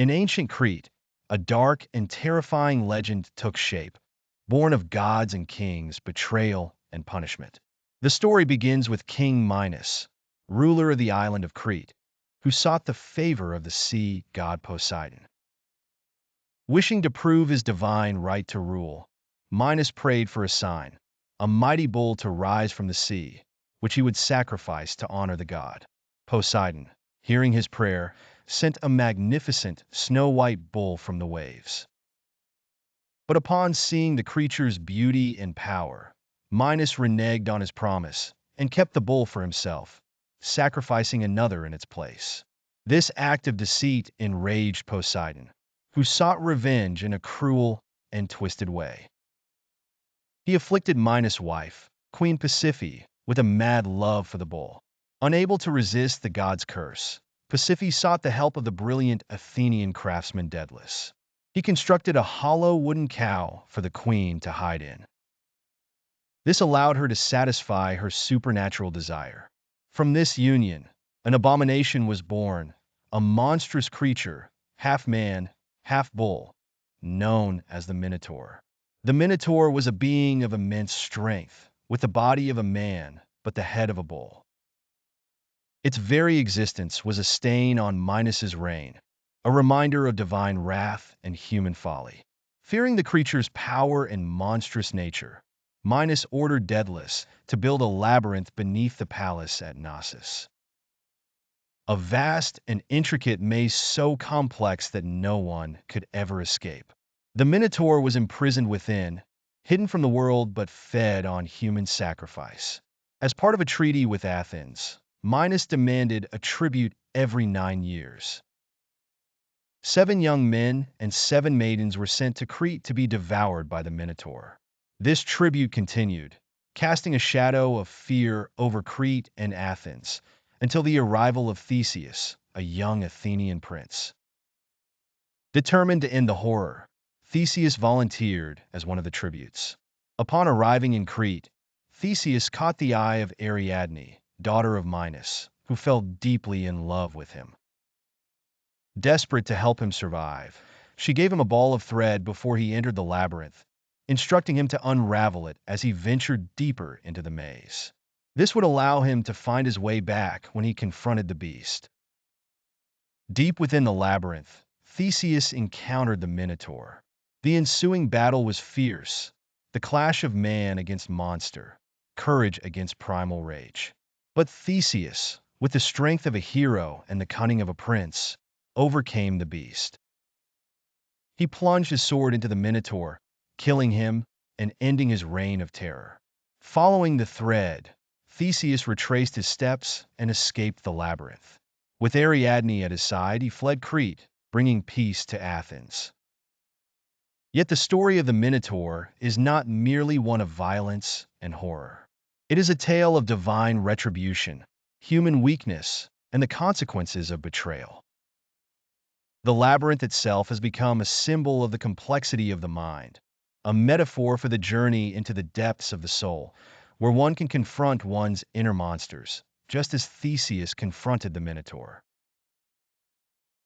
In ancient Crete, a dark and terrifying legend took shape, born of gods and kings, betrayal, and punishment. The story begins with King Minos, ruler of the island of Crete, who sought the favor of the sea god Poseidon. Wishing to prove his divine right to rule, Minos prayed for a sign, a mighty bull to rise from the sea, which he would sacrifice to honor the god. Poseidon, hearing his prayer, sent a magnificent snow-white bull from the waves. But upon seeing the creature's beauty and power, Minos reneged on his promise and kept the bull for himself, sacrificing another in its place. This act of deceit enraged Poseidon, who sought revenge in a cruel and twisted way. He afflicted Minos' wife, Queen Pasiphae, with a mad love for the bull. Unable to resist the god's curse, Pasiphae sought the help of the brilliant Athenian craftsman Daedalus. He constructed a hollow wooden cow for the queen to hide in. This allowed her to satisfy her supernatural desire. From this union, an abomination was born, a monstrous creature, half man, half bull, known as the Minotaur. The Minotaur was a being of immense strength, with the body of a man but the head of a bull. Its very existence was a stain on Minos's reign, a reminder of divine wrath and human folly. Fearing the creature's power and monstrous nature, Minos ordered Daedalus to build a labyrinth beneath the palace at Knossos. A vast and intricate maze so complex that no one could ever escape. The Minotaur was imprisoned within, hidden from the world but fed on human sacrifice. As part of a treaty with Athens, Minos demanded a tribute every 9 years. 7 young men and 7 maidens were sent to Crete to be devoured by the Minotaur. This tribute continued, casting a shadow of fear over Crete and Athens, until the arrival of Theseus, a young Athenian prince. Determined to end the horror, Theseus volunteered as one of the tributes. Upon arriving in Crete, Theseus caught the eye of Ariadne, daughter of Minos, who fell deeply in love with him. Desperate to help him survive, she gave him a ball of thread before he entered the labyrinth, instructing him to unravel it as he ventured deeper into the maze. This would allow him to find his way back when he confronted the beast. Deep within the labyrinth, Theseus encountered the Minotaur. The ensuing battle was fierce, the clash of man against monster, courage against primal rage. But Theseus, with the strength of a hero and the cunning of a prince, overcame the beast. He plunged his sword into the Minotaur, killing him and ending his reign of terror. Following the thread, Theseus retraced his steps and escaped the labyrinth. With Ariadne at his side, he fled Crete, bringing peace to Athens. Yet the story of the Minotaur is not merely one of violence and horror. It is a tale of divine retribution, human weakness, and the consequences of betrayal. The labyrinth itself has become a symbol of the complexity of the mind, a metaphor for the journey into the depths of the soul, where one can confront one's inner monsters, just as Theseus confronted the Minotaur.